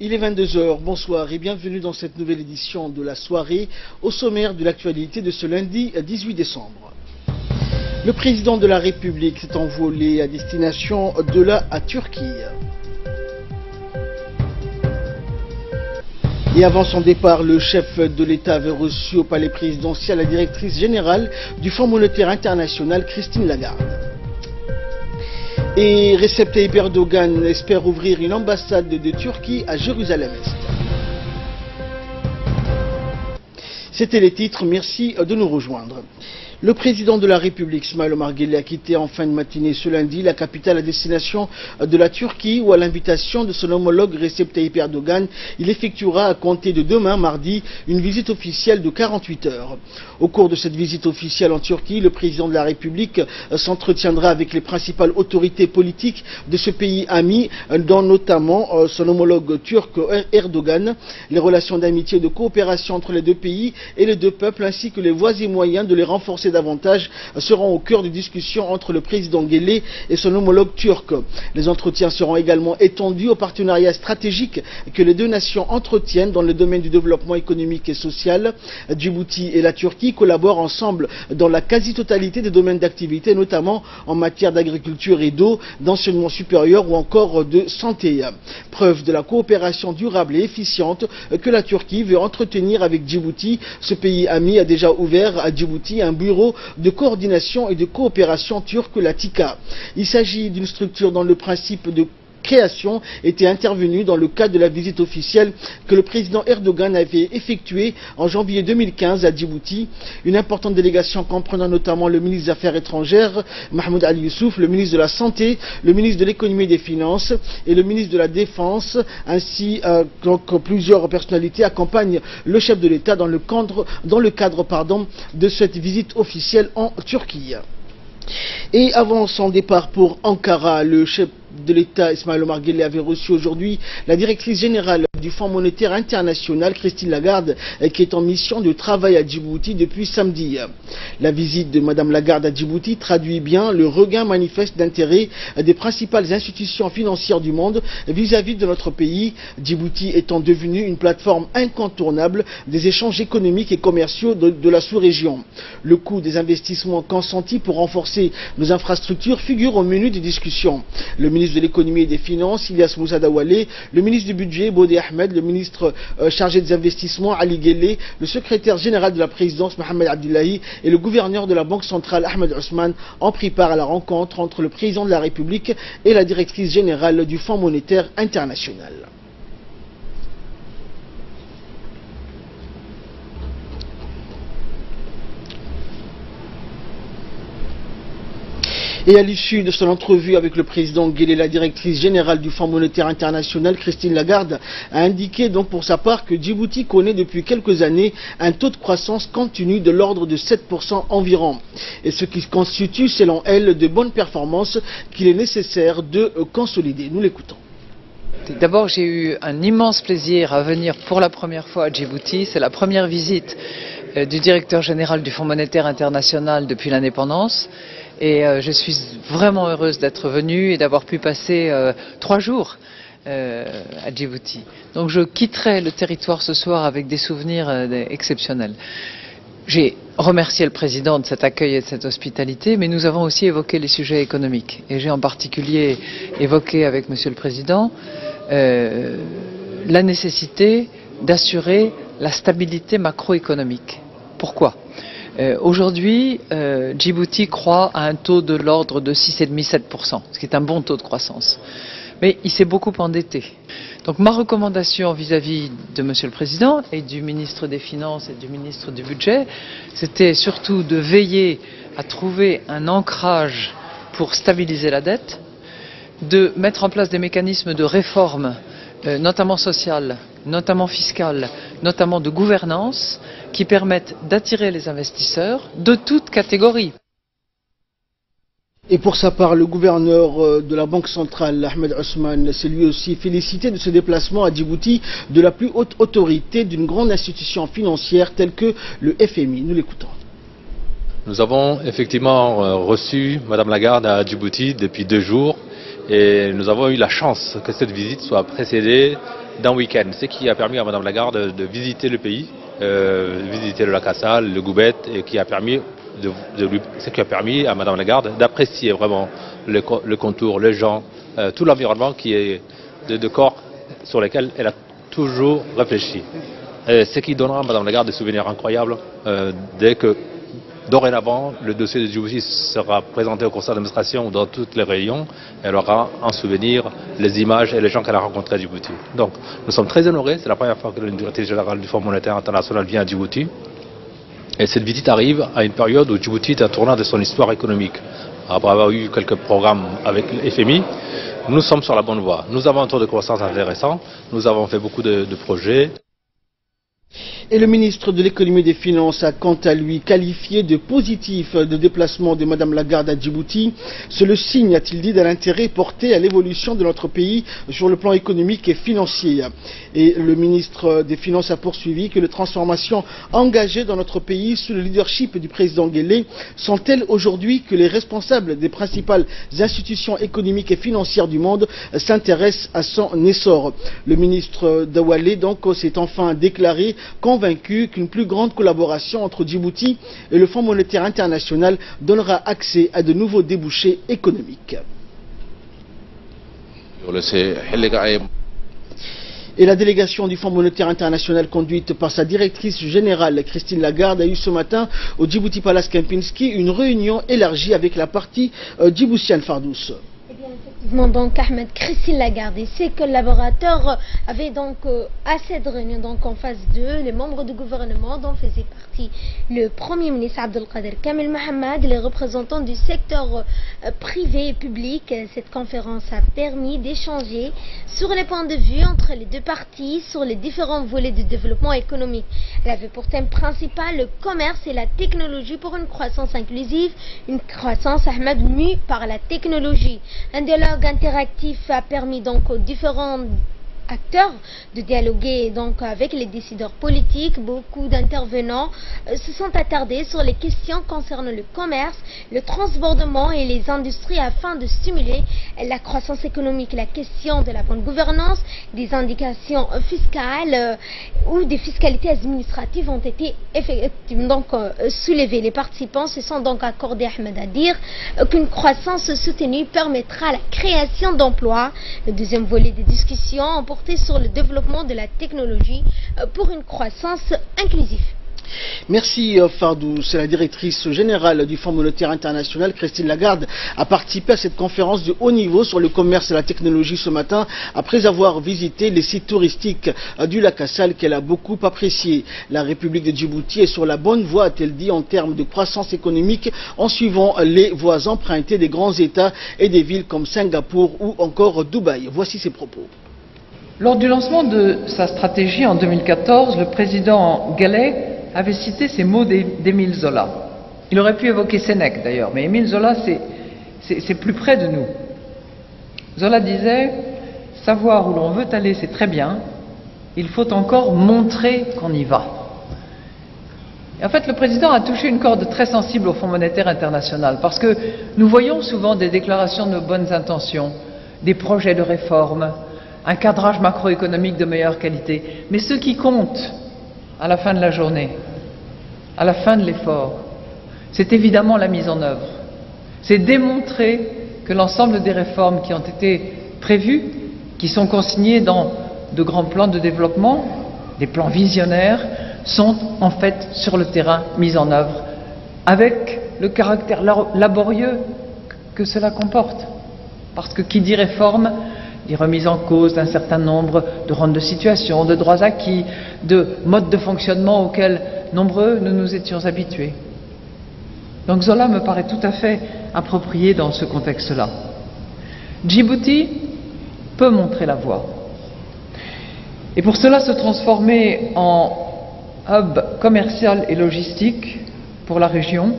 Il est 22 h, bonsoir et bienvenue dans cette nouvelle édition de la soirée au sommaire de l'actualité de ce lundi 18 décembre. Le président de la République s'est envolé à destination de la Turquie. Et avant son départ, le chef de l'État avait reçu au palais présidentiel la directrice générale du Fonds monétaire international, Christine Lagarde. Et Recep Tayyip Erdogan espère ouvrir une ambassade de Turquie à Jérusalem-Est. C'était les titres, merci de nous rejoindre. Le président de la République, Ismail Omar Guelleh, a quitté en fin de matinée ce lundi la capitale à destination de la Turquie où, à l'invitation de son homologue Recep Tayyip Erdogan, il effectuera à compter de demain, mardi, une visite officielle de 48 heures. Au cours de cette visite officielle en Turquie, le président de la République s'entretiendra avec les principales autorités politiques de ce pays ami, dont notamment son homologue turc Erdogan. Les relations d'amitié et de coopération entre les deux pays et les deux peuples, ainsi que les voies et moyens de les renforcer davantage seront au cœur des discussions entre le président Guelleh et son homologue turc. Les entretiens seront également étendus au partenariat stratégique que les deux nations entretiennent dans le domaine du développement économique et social. Djibouti et la Turquie collaborent ensemble dans la quasi-totalité des domaines d'activité, notamment en matière d'agriculture et d'eau, d'enseignement supérieur ou encore de santé. Preuve de la coopération durable et efficiente que la Turquie veut entretenir avec Djibouti. Ce pays ami a déjà ouvert à Djibouti un bureau de coordination et de coopération turque, la TİKA. Il s'agit d'une structure dont le principe de création était intervenue dans le cadre de la visite officielle que le président Erdogan avait effectuée en janvier 2015 à Djibouti. Une importante délégation comprenant notamment le ministre des Affaires étrangères, Mahmoud Ali Youssouf, le ministre de la Santé, le ministre de l'Économie et des Finances et le ministre de la Défense, ainsi que plusieurs personnalités accompagnent le chef de l'État dans le cadre de cette visite officielle en Turquie. Et avant son départ pour Ankara, le chef de l'État, Ismail Omar Guelleh, avait reçu aujourd'hui la directrice générale du Fonds monétaire international, Christine Lagarde, qui est en mission de travail à Djibouti depuis samedi. La visite de Madame Lagarde à Djibouti traduit bien le regain manifeste d'intérêt des principales institutions financières du monde vis-à-vis de notre pays, Djibouti étant devenu une plateforme incontournable des échanges économiques et commerciaux de la sous-région. Le coût des investissements consentis pour renforcer nos infrastructures figure au menu des discussions. Le ministre de l'Économie et des Finances, Ilyas Moussa Dawalé, le ministre du Budget, Bodé Ahmed, le ministre chargé des investissements, Ali Guelleh, le secrétaire général de la présidence, Mohamed Abdullahi, et le gouverneur de la Banque centrale, Ahmed Ousmane, ont pris part à la rencontre entre le président de la République et la directrice générale du Fonds monétaire international. Et à l'issue de son entrevue avec le président Guelleh, la directrice générale du Fonds monétaire international, Christine Lagarde, a indiqué donc pour sa part que Djibouti connaît depuis quelques années un taux de croissance continu de l'ordre de 7% environ. Et ce qui constitue, selon elle, de bonnes performances qu'il est nécessaire de consolider. Nous l'écoutons. D'abord, j'ai eu un immense plaisir à venir pour la première fois à Djibouti. C'est la première visite du directeur général du Fonds monétaire international depuis l'indépendance. Et je suis vraiment heureuse d'être venue et d'avoir pu passer 3 jours à Djibouti. Donc je quitterai le territoire ce soir avec des souvenirs exceptionnels. J'ai remercié le président de cet accueil et de cette hospitalité, mais nous avons aussi évoqué les sujets économiques. Et j'ai en particulier évoqué avec monsieur le président la nécessité d'assurer la stabilité macroéconomique. Pourquoi ? Aujourd'hui, Djibouti croît à un taux de l'ordre de 6,5-7%, ce qui est un bon taux de croissance. Mais il s'est beaucoup endetté. Donc ma recommandation vis-à-vis de Monsieur le Président et du ministre des Finances et du ministre du Budget, c'était surtout de veiller à trouver un ancrage pour stabiliser la dette, de mettre en place des mécanismes de réforme, notamment sociales, notamment fiscales, notamment de gouvernance, qui permettent d'attirer les investisseurs de toutes catégories. Et pour sa part, le gouverneur de la Banque centrale, Ahmed Ousmane, s'est lui aussi félicité de ce déplacement à Djibouti de la plus haute autorité d'une grande institution financière telle que le FMI. Nous l'écoutons. Nous avons effectivement reçu Madame Lagarde à Djibouti depuis 2 jours et nous avons eu la chance que cette visite soit précédée d'un week-end, ce qui a permis à Madame Lagarde de visiter le pays, visiter le lac Assal, le Goubet, et qui a permis ce qui a permis à Madame Lagarde d'apprécier vraiment le contour, les gens, tout l'environnement qui est de corps sur lesquels elle a toujours réfléchi. Ce qui donnera à Madame Lagarde des souvenirs incroyables dès que dorénavant le dossier de Djibouti sera présenté au conseil d'administration dans toutes les réunions. Elle aura en souvenir les images et les gens qu'elle a rencontrés à Djibouti. Donc nous sommes très honorés, c'est la première fois que le directeur général du Fonds monétaire international vient à Djibouti. Et cette visite arrive à une période où Djibouti est à un tournant de son histoire économique. Après avoir eu quelques programmes avec le FMI, nous sommes sur la bonne voie. Nous avons un taux de croissance intéressant, nous avons fait beaucoup de projets. Et le ministre de l'économie et des finances a quant à lui qualifié de positif le déplacement de Madame Lagarde à Djibouti. C'est le signe, a-t-il dit, de l'intérêt porté à l'évolution de notre pays sur le plan économique et financier. Et le ministre des Finances a poursuivi que les transformations engagées dans notre pays sous le leadership du président Guelleh sont telles aujourd'hui que les responsables des principales institutions économiques et financières du monde s'intéressent à son essor. Le ministre Dawalé donc s'est enfin déclaré convaincu qu'une plus grande collaboration entre Djibouti et le Fonds monétaire international donnera accès à de nouveaux débouchés économiques. Et la délégation du Fonds monétaire international conduite par sa directrice générale Christine Lagarde a eu ce matin au Djibouti Palace Kempinski une réunion élargie avec la partie djiboutienne Fardous. Effectivement, donc Ahmed, Christine Lagarde et ses collaborateurs avaient donc à cette réunion donc en face d'eux les membres du gouvernement dont faisait partie le Premier ministre Abdelkader Kamel Mohamed, les représentants du secteur privé et public. Cette conférence a permis d'échanger sur les points de vue entre les deux parties sur les différents volets du développement économique. Elle avait pour thème principal le commerce et la technologie pour une croissance inclusive, une croissance Ahmed mue par la technologie. Un dialogue interactif a permis donc aux différents acteurs de dialoguer donc avec les décideurs politiques. Beaucoup d'intervenants se sont attardés sur les questions concernant le commerce, le transbordement et les industries afin de stimuler la croissance économique. La question de la bonne gouvernance, des indications fiscales ou des fiscalités administratives ont été donc soulevées. Les participants se sont donc accordés, Ahmed, à dire qu'une croissance soutenue permettra la création d'emplois. Le deuxième volet des discussions ont porté sur le développement de la technologie pour une croissance inclusive. Merci Fardou. C'est la directrice générale du Fonds monétaire international, Christine Lagarde, a participé à cette conférence de haut niveau sur le commerce et la technologie ce matin, après avoir visité les sites touristiques du lac Assal qu'elle a beaucoup apprécié. La République de Djibouti est sur la bonne voie, a-t-elle dit, en termes de croissance économique, en suivant les voies empruntées des grands États et des villes comme Singapour ou encore Dubaï. Voici ses propos. Lors du lancement de sa stratégie en 2014, le président Guelleh avait cité ces mots d'Émile Zola. Il aurait pu évoquer Sénèque d'ailleurs, mais Émile Zola c'est plus près de nous. Zola disait « Savoir où l'on veut aller, c'est très bien, il faut encore montrer qu'on y va ». Et en fait, le président a touché une corde très sensible au Fonds monétaire international, parce que nous voyons souvent des déclarations de bonnes intentions, des projets de réforme, un cadrage macroéconomique de meilleure qualité. Mais ce qui compte à la fin de la journée, à la fin de l'effort, c'est évidemment la mise en œuvre. C'est démontrer que l'ensemble des réformes qui ont été prévues, qui sont consignées dans de grands plans de développement, des plans visionnaires, sont en fait sur le terrain mises en œuvre, avec le caractère laborieux que cela comporte. Parce que qui dit réforme, dit remise en cause d'un certain nombre de rentes de situation, de droits acquis, de modes de fonctionnement auxquels nombreux nous nous étions habitués. Donc Zola me paraît tout à fait approprié dans ce contexte-là. Djibouti peut montrer la voie. Et pour cela se transformer en hub commercial et logistique pour la région,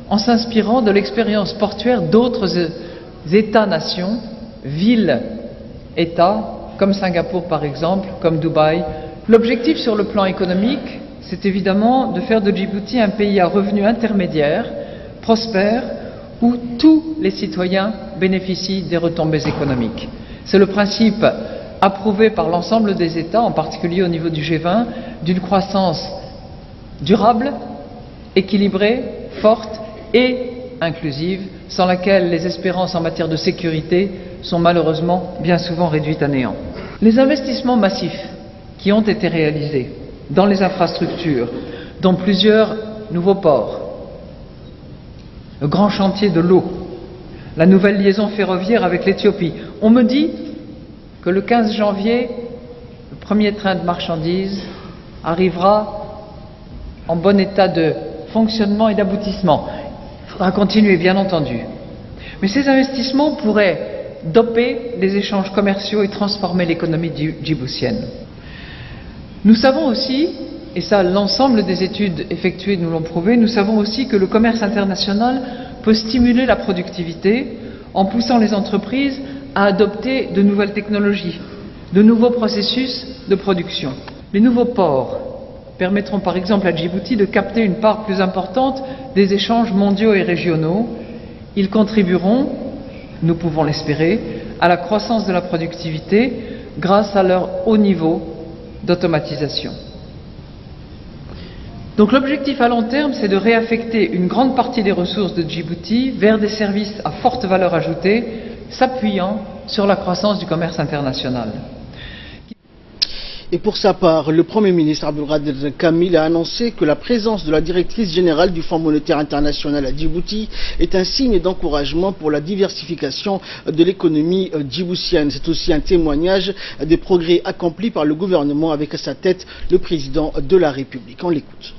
en s'inspirant de l'expérience portuaire d'autres États-nations, villes, États, comme Singapour par exemple, comme Dubaï. L'objectif sur le plan économique, c'est évidemment de faire de Djibouti un pays à revenus intermédiaires, prospère, où tous les citoyens bénéficient des retombées économiques. C'est le principe approuvée par l'ensemble des États, en particulier au niveau du G20, d'une croissance durable, équilibrée, forte et inclusive, sans laquelle les espérances en matière de sécurité sont malheureusement bien souvent réduites à néant. Les investissements massifs qui ont été réalisés dans les infrastructures, dont plusieurs nouveaux ports, le grand chantier de l'eau, la nouvelle liaison ferroviaire avec l'Éthiopie. On me dit que le 15 janvier, le premier train de marchandises arrivera en bon état de fonctionnement et d'aboutissement. Il faudra continuer, bien entendu. Mais ces investissements pourraient doper les échanges commerciaux et transformer l'économie djiboutienne. Nous savons aussi, et ça l'ensemble des études effectuées nous l'ont prouvé, nous savons aussi que le commerce international peut stimuler la productivité en poussant les entreprises à adopter de nouvelles technologies, de nouveaux processus de production. Les nouveaux ports permettront par exemple à Djibouti de capter une part plus importante des échanges mondiaux et régionaux. Ils contribueront, nous pouvons l'espérer, à la croissance de la productivité grâce à leur haut niveau d'automatisation. Donc l'objectif à long terme, c'est de réaffecter une grande partie des ressources de Djibouti vers des services à forte valeur ajoutée, s'appuyant sur la croissance du commerce international. Et pour sa part, le Premier ministre Abdelkader Kamil a annoncé que la présence de la directrice générale du Fonds monétaire international à Djibouti est un signe d'encouragement pour la diversification de l'économie djiboutienne. C'est aussi un témoignage des progrès accomplis par le gouvernement avec à sa tête le président de la République. On l'écoute.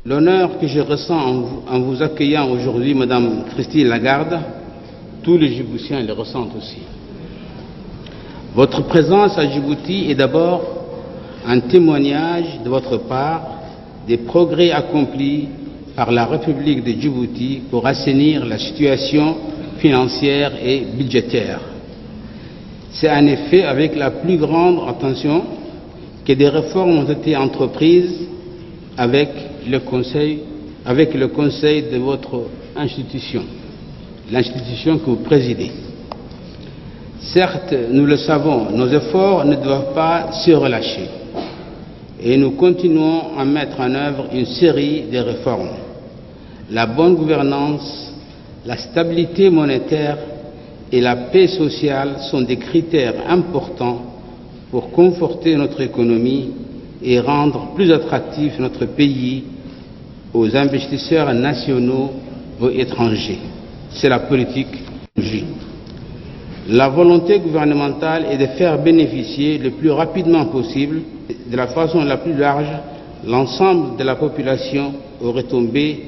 L'honneur que je ressens en vous accueillant aujourd'hui, Madame Christine Lagarde, tous les Djiboutiens le ressentent aussi. Votre présence à Djibouti est d'abord un témoignage de votre part des progrès accomplis par la République de Djibouti pour assainir la situation financière et budgétaire. C'est en effet avec la plus grande attention que des réformes ont été entreprises avec le conseil de votre institution, l'institution que vous présidez. Certes, nous le savons, nos efforts ne doivent pas se relâcher et nous continuons à mettre en œuvre une série de réformes. La bonne gouvernance, la stabilité monétaire et la paix sociale sont des critères importants pour conforter notre économie et rendre plus attractif notre pays aux investisseurs nationaux et étrangers. C'est la politique J. La volonté gouvernementale est de faire bénéficier le plus rapidement possible, de la façon la plus large, l'ensemble de la population aux retombées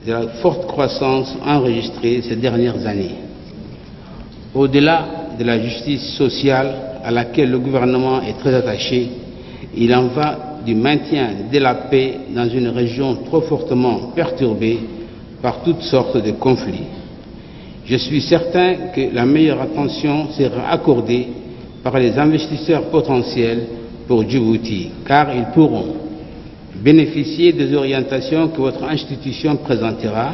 de la forte croissance enregistrée ces dernières années. Au-delà de la justice sociale à laquelle le gouvernement est très attaché, il en va du maintien de la paix dans une région trop fortement perturbée par toutes sortes de conflits. Je suis certain que la meilleure attention sera accordée par les investisseurs potentiels pour Djibouti, car ils pourront bénéficier des orientations que votre institution présentera.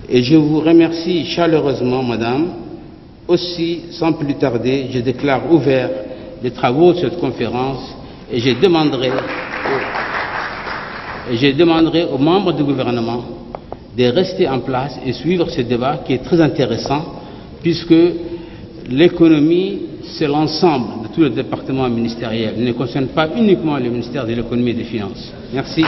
Et je vous remercie chaleureusement, Madame. Aussi, sans plus tarder, je déclare ouvert les travaux de cette conférence et je demanderai aux membres du gouvernement de rester en place et suivre ce débat qui est très intéressant, puisque l'économie, c'est l'ensemble de tous les départements ministériels. Il ne concerne pas uniquement le ministère de l'économie et des finances. Merci.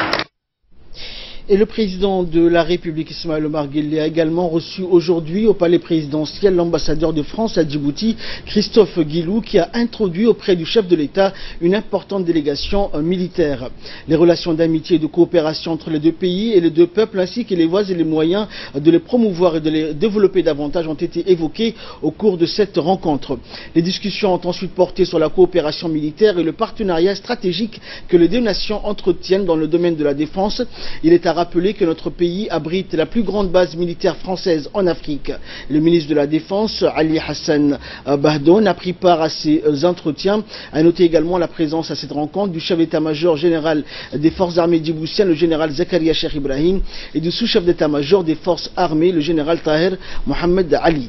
Et le président de la République, Ismaël Omar Guelleh, a également reçu aujourd'hui au palais présidentiel l'ambassadeur de France à Djibouti, Christophe Guilou, qui a introduit auprès du chef de l'État une importante délégation militaire. Les relations d'amitié et de coopération entre les deux pays et les deux peuples, ainsi que les voies et les moyens de les promouvoir et de les développer davantage ont été évoqués au cours de cette rencontre. Les discussions ont ensuite porté sur la coopération militaire et le partenariat stratégique que les deux nations entretiennent dans le domaine de la défense. Il est à rappeler que notre pays abrite la plus grande base militaire française en Afrique. Le ministre de la Défense, Ali Hassan Bahdoun, a pris part à ces entretiens. A noté également la présence à cette rencontre du chef d'état-major général des forces armées djiboutiennes, le général Zakaria Cheikh Ibrahim, et du sous-chef d'état-major des forces armées, le général Taher Mohamed Ali.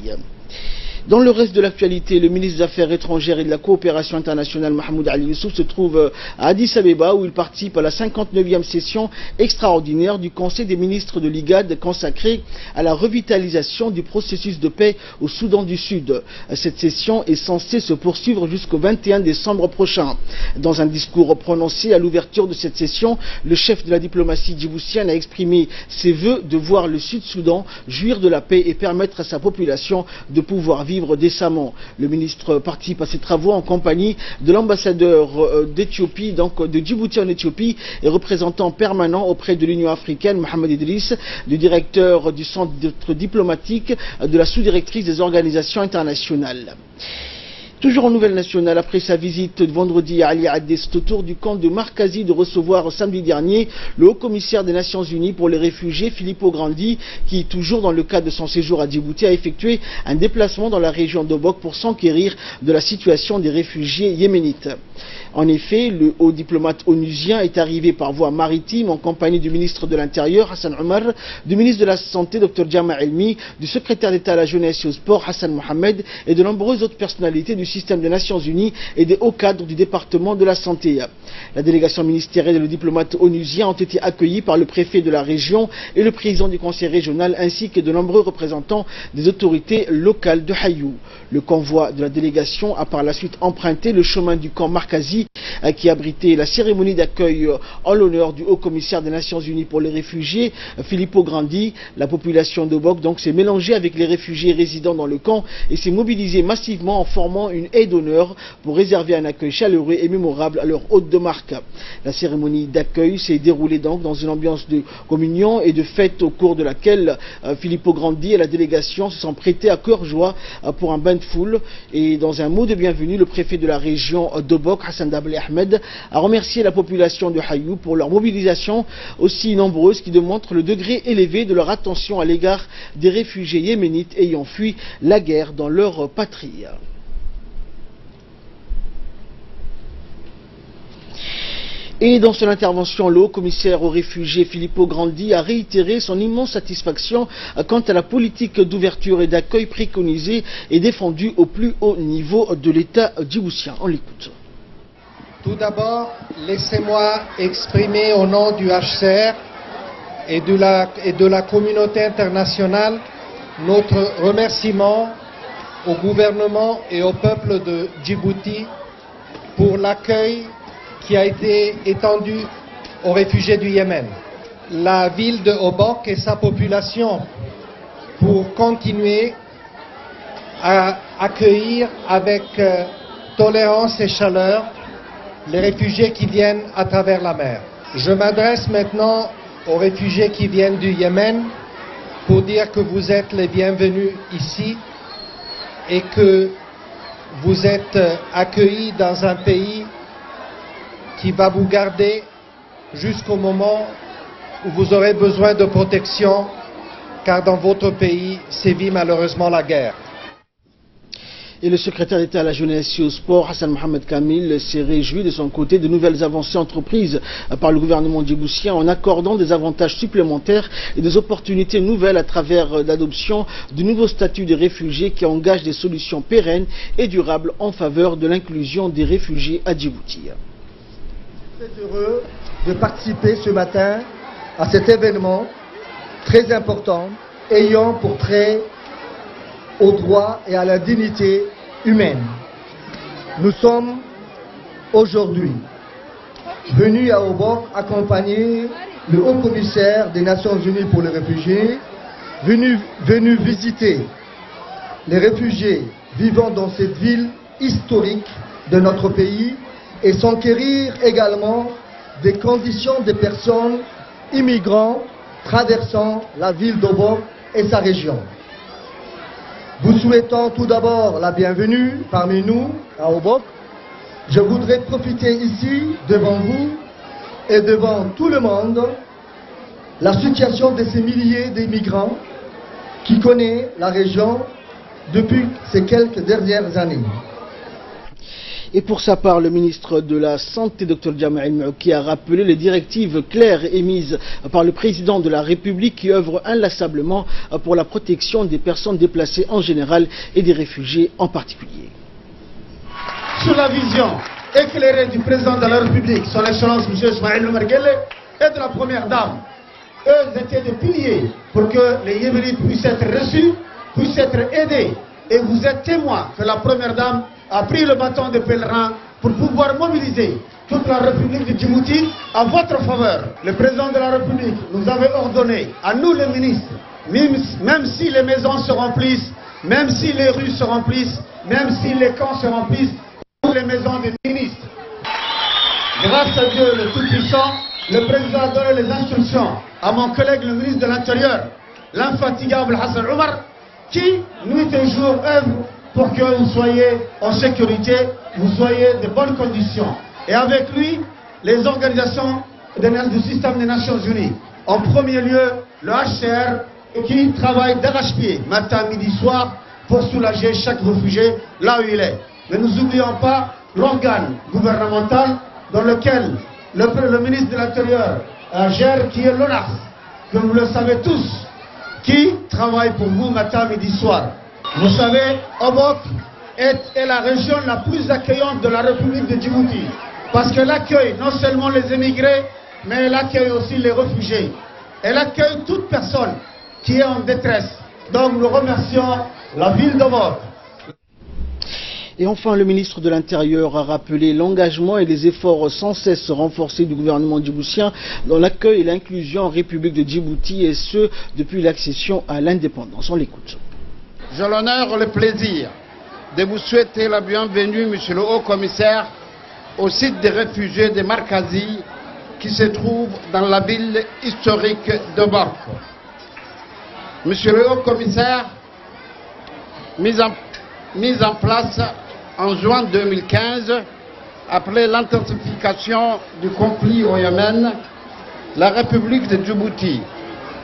Dans le reste de l'actualité, le ministre des Affaires étrangères et de la coopération internationale Mahmoud Ali Youssouf se trouve à Addis Abeba où il participe à la 59e session extraordinaire du Conseil des ministres de l'IGAD consacrée à la revitalisation du processus de paix au Soudan du Sud. Cette session est censée se poursuivre jusqu'au 21 décembre prochain. Dans un discours prononcé à l'ouverture de cette session, le chef de la diplomatie djiboutienne a exprimé ses vœux de voir le Sud-Soudan jouir de la paix et permettre à sa population de pouvoir vivre décemment. Le ministre participe à ces travaux en compagnie de l'ambassadeur d'Éthiopie, donc de Djibouti en Éthiopie, et représentant permanent auprès de l'Union africaine, Mohamed Idriss, du directeur du centre diplomatique de la sous-directrice des organisations internationales. Toujours en nouvelle nationale, après sa visite de vendredi à Ali Addé, c'est au tour du camp de Markazi de recevoir samedi dernier le haut-commissaire des Nations Unies pour les réfugiés, Filippo Grandi, qui, toujours dans le cadre de son séjour à Djibouti, a effectué un déplacement dans la région d'Obok pour s'enquérir de la situation des réfugiés yéménites. En effet, le haut diplomate onusien est arrivé par voie maritime en compagnie du ministre de l'Intérieur, Hassan Omar, du ministre de la Santé, Dr Jama Elmi, du secrétaire d'État à la Jeunesse et au Sport, Hassan Mohamed, et de nombreuses autres personnalités du système des Nations Unies et des hauts cadres du département de la Santé. La délégation ministérielle et le diplomate onusien ont été accueillis par le préfet de la région et le président du conseil régional ainsi que de nombreux représentants des autorités locales de Hayou. Le convoi de la délégation a par la suite emprunté le chemin du camp Markazi qui abritait la cérémonie d'accueil en l'honneur du haut-commissaire des Nations Unies pour les réfugiés, Filippo Grandi. La population d'Obok donc s'est mélangée avec les réfugiés résidant dans le camp et s'est mobilisée massivement en formant une haie d'honneur pour réserver un accueil chaleureux et mémorable à leur hôte de marque. La cérémonie d'accueil s'est déroulée donc dans une ambiance de communion et de fête au cours de laquelle Filippo Grandi et la délégation se sont prêtés à cœur joie pour un bain de foule. Et dans un mot de bienvenue, le préfet de la région d'Obok, Hassan Dabli Ahmed, a remercié la population de Hayou pour leur mobilisation aussi nombreuse qui démontre le degré élevé de leur attention à l'égard des réfugiés yéménites ayant fui la guerre dans leur patrie. Et dans son intervention, le haut-commissaire aux réfugiés Filippo Grandi a réitéré son immense satisfaction quant à la politique d'ouverture et d'accueil préconisée et défendue au plus haut niveau de l'État djiboutien. On l'écoute. Tout d'abord, laissez-moi exprimer au nom du HCR et de la communauté internationale notre remerciement au gouvernement et au peuple de Djibouti pour l'accueil qui a été étendu aux réfugiés du Yémen. La ville de Obok et sa population pour continuer à accueillir avec tolérance et chaleur les réfugiés qui viennent à travers la mer. Je m'adresse maintenant aux réfugiés qui viennent du Yémen pour dire que vous êtes les bienvenus ici et que vous êtes accueillis dans un pays qui va vous garder jusqu'au moment où vous aurez besoin de protection, car dans votre pays sévit malheureusement la guerre. Et le secrétaire d'État à la Jeunesse et au Sport, Hassan Mohamed Kamil, s'est réjoui de son côté de nouvelles avancées entreprises par le gouvernement djiboutien en accordant des avantages supplémentaires et des opportunités nouvelles à travers l'adoption du nouveau statut des réfugiés qui engage des solutions pérennes et durables en faveur de l'inclusion des réfugiés à Djibouti. Je suis très heureux de participer ce matin à cet événement très important ayant pour trait aux droits et à la dignité humaine. Nous sommes aujourd'hui venus à Obok accompagner le haut-commissaire des Nations Unies pour les réfugiés, venus visiter les réfugiés vivant dans cette ville historique de notre pays et s'enquérir également des conditions des personnes immigrants traversant la ville d'Obok et sa région. Vous souhaitant tout d'abord la bienvenue parmi nous à Obok, je voudrais profiter ici devant vous et devant tout le monde la situation de ces milliers d'immigrants qui connaissent la région depuis ces quelques dernières années. Et pour sa part, le ministre de la Santé, Dr Jama El Maouki, a rappelé les directives claires émises par le président de la République qui œuvre inlassablement pour la protection des personnes déplacées en général et des réfugiés en particulier. Sur la vision éclairée du président de la République, son Excellence M. Ismaël Omar Guelleh, et de la Première Dame, eux étaient des piliers pour que les Yéménites puissent être reçus, puissent être aidés. Et vous êtes témoins que la Première Dame a pris le bâton de pèlerin pour pouvoir mobiliser toute la République de Djibouti à votre faveur. Le président de la République nous avait ordonné, à nous les ministres, même si les maisons se remplissent, même si les rues se remplissent, même si les camps se remplissent, pour les maisons des ministres. Grâce à Dieu le Tout-Puissant, le président a donné les instructions à mon collègue le ministre de l'Intérieur, l'infatigable Hassan Omar, qui, nuit et jour, œuvre pour que vous soyez en sécurité, vous soyez de bonnes conditions. Et avec lui, les organisations du système des Nations Unies. En premier lieu, le HCR, qui travaille d'arrache-pied, matin, midi, soir, pour soulager chaque réfugié là où il est. Mais nous n'oublions pas l'organe gouvernemental dans lequel le ministre de l'Intérieur gère, qui est l'ONAS, que vous le savez tous, qui travaille pour vous matin, midi, soir. Vous savez, Obok est la région la plus accueillante de la République de Djibouti, parce qu'elle accueille non seulement les émigrés, mais elle accueille aussi les réfugiés. Elle accueille toute personne qui est en détresse. Donc nous remercions la ville d'Obok. Et enfin, le ministre de l'Intérieur a rappelé l'engagement et les efforts sans cesse renforcés du gouvernement djiboutien dans l'accueil et l'inclusion en République de Djibouti, et ce, depuis l'accession à l'indépendance. On l'écoute. J'ai l'honneur et le plaisir de vous souhaiter la bienvenue, Monsieur le Haut-Commissaire, au site des réfugiés de Markazi, qui se trouve dans la ville historique de Bork. Monsieur le Haut-Commissaire, mise en place en juin 2015, après l'intensification du conflit au Yémen, la République de Djibouti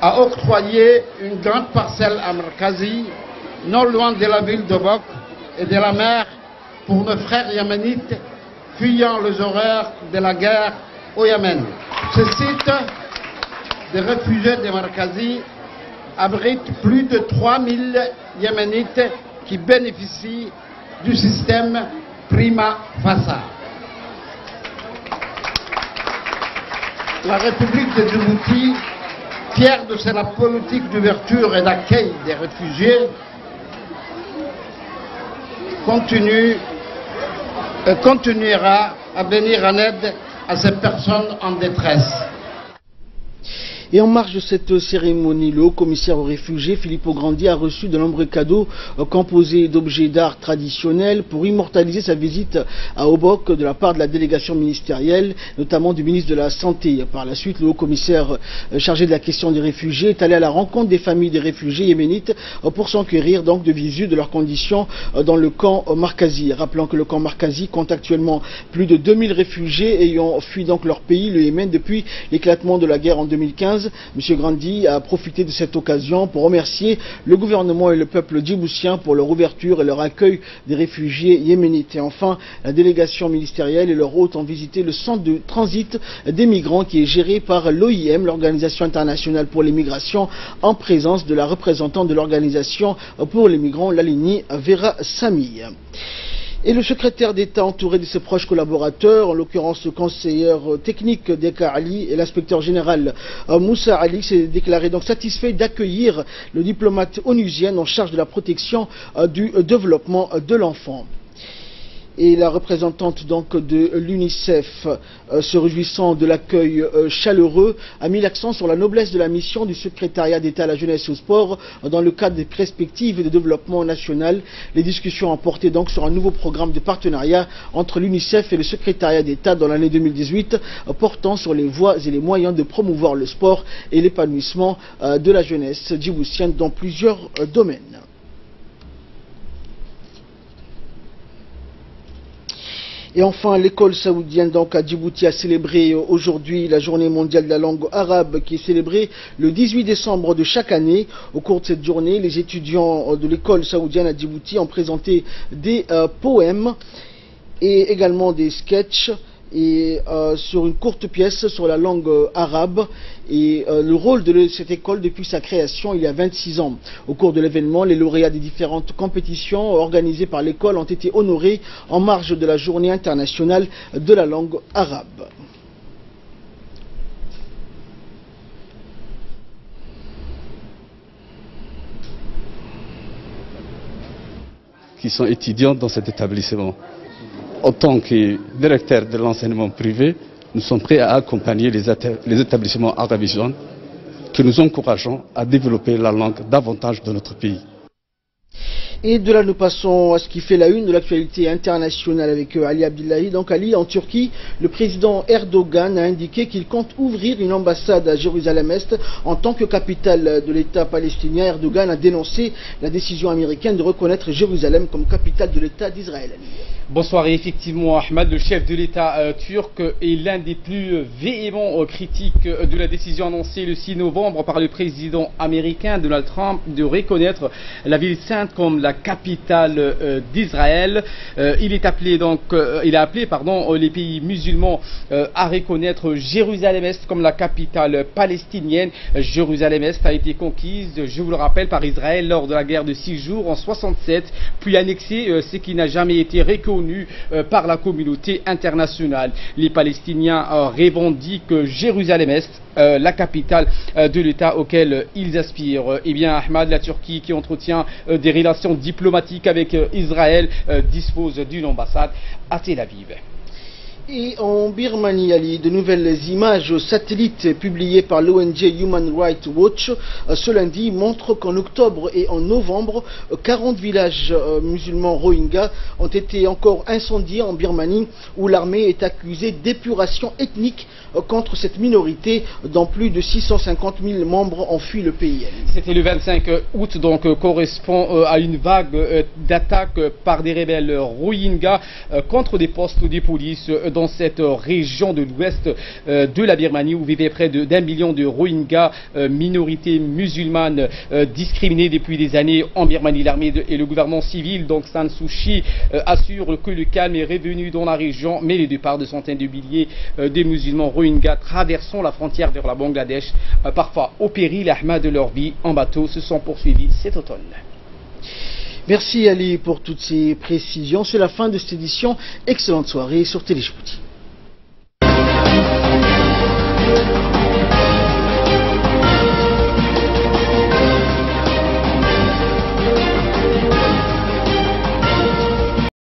a octroyé une grande parcelle à Markazi, non loin de la ville de Bok et de la mer, pour nos frères yéménites fuyant les horreurs de la guerre au Yémen. Ce site de réfugiés de Markazi abrite plus de 3000 Yéménites qui bénéficient du système prima facie. La République de Djibouti, fière de sa politique d'ouverture et d'accueil des réfugiés, continuera à venir en aide à ces personnes en détresse. Et en marge de cette cérémonie, le haut-commissaire aux réfugiés, Filippo Grandi, a reçu de nombreux cadeaux composés d'objets d'art traditionnels pour immortaliser sa visite à Obok de la part de la délégation ministérielle, notamment du ministre de la Santé. Par la suite, le haut-commissaire chargé de la question des réfugiés est allé à la rencontre des familles des réfugiés yéménites pour s'enquérir donc de visu de leurs conditions dans le camp Markazi. Rappelant que le camp Markazi compte actuellement plus de 2000 réfugiés ayant fui donc leur pays, le Yémen, depuis l'éclatement de la guerre en 2015. M. Grandi a profité de cette occasion pour remercier le gouvernement et le peuple djiboutien pour leur ouverture et leur accueil des réfugiés yéménites. Et enfin, la délégation ministérielle et leur hôte ont visité le centre de transit des migrants qui est géré par l'OIM, l'Organisation internationale pour les migrations, en présence de la représentante de l'Organisation pour les migrants, Lalini Vera Sami. Et le secrétaire d'État, entouré de ses proches collaborateurs, en l'occurrence le conseiller technique d'Eka Ali et l'inspecteur général Moussa Ali, s'est déclaré donc satisfait d'accueillir le diplomate onusien en charge de la protection du développement de l'enfant. Et la représentante donc de l'UNICEF, se réjouissant de l'accueil chaleureux, a mis l'accent sur la noblesse de la mission du secrétariat d'État à la jeunesse et au sport dans le cadre des perspectives de développement national. Les discussions ont porté donc sur un nouveau programme de partenariat entre l'UNICEF et le secrétariat d'État dans l'année 2018, portant sur les voies et les moyens de promouvoir le sport et l'épanouissement de la jeunesse djiboutienne dans plusieurs domaines. Et enfin, l'école saoudienne donc à Djibouti a célébré aujourd'hui la journée mondiale de la langue arabe qui est célébrée le 18 décembre de chaque année. Au cours de cette journée, les étudiants de l'école saoudienne à Djibouti ont présenté des poèmes et également des sketchs et sur une courte pièce sur la langue arabe et le rôle de cette école depuis sa création il y a 26 ans. Au cours de l'événement, les lauréats des différentes compétitions organisées par l'école ont été honorés en marge de la Journée internationale de la langue arabe. Qui sont étudiants dans cet établissement. En tant que directeur de l'enseignement privé, nous sommes prêts à accompagner les établissements arabisants que nous encourageons à développer la langue davantage dans notre pays. Et de là, nous passons à ce qui fait la une de l'actualité internationale avec Ali Abdullahi. Donc Ali, en Turquie, le président Erdogan a indiqué qu'il compte ouvrir une ambassade à Jérusalem-Est en tant que capitale de l'État palestinien. Erdogan a dénoncé la décision américaine de reconnaître Jérusalem comme capitale de l'État d'Israël. Bonsoir, et effectivement, Ahmad, le chef de l'État turc, est l'un des plus véhéments critiques de la décision annoncée le 6 novembre par le président américain Donald Trump de reconnaître la ville sainte comme la capitale d'Israël. Il a appelé les pays musulmans à reconnaître Jérusalem-Est comme la capitale palestinienne. Jérusalem-Est a été conquise, je vous le rappelle, par Israël lors de la guerre de 6 jours en 67, puis annexée, ce qui n'a jamais été reconnu par la communauté internationale. Les Palestiniens revendiquent Jérusalem-Est, la capitale de l'État auquel ils aspirent. Eh bien, Ahmad, la Turquie, qui entretient des relations diplomatiques avec Israël, dispose d'une ambassade à Tel Aviv. Et en Birmanie, Ali, de nouvelles images satellites publiées par l'ONG Human Rights Watch ce lundi montrent qu'en octobre et en novembre, 40 villages musulmans Rohingyas ont été encore incendiés en Birmanie, où l'armée est accusée d'épuration ethnique contre cette minorité, dont plus de 650 000 membres ont fui le pays. C'était le 25 août, donc correspond à une vague d'attaques par des rebelles Rohingyas contre des postes de police dans cette région de l'ouest de la Birmanie, où vivaient près d'1 million de Rohingyas, minorité musulmane discriminée depuis des années en Birmanie. L'armée et le gouvernement civil, donc San Suu Kyi, assurent que le calme est revenu dans la région, mais les départs de centaines de milliers de musulmans Rohingyas traversant la frontière vers la Bangladesh, parfois au péril de leur vie en bateau, se sont poursuivis cet automne. Merci Ali pour toutes ces précisions. C'est la fin de cette édition. Excellente soirée sur Télé Djibouti.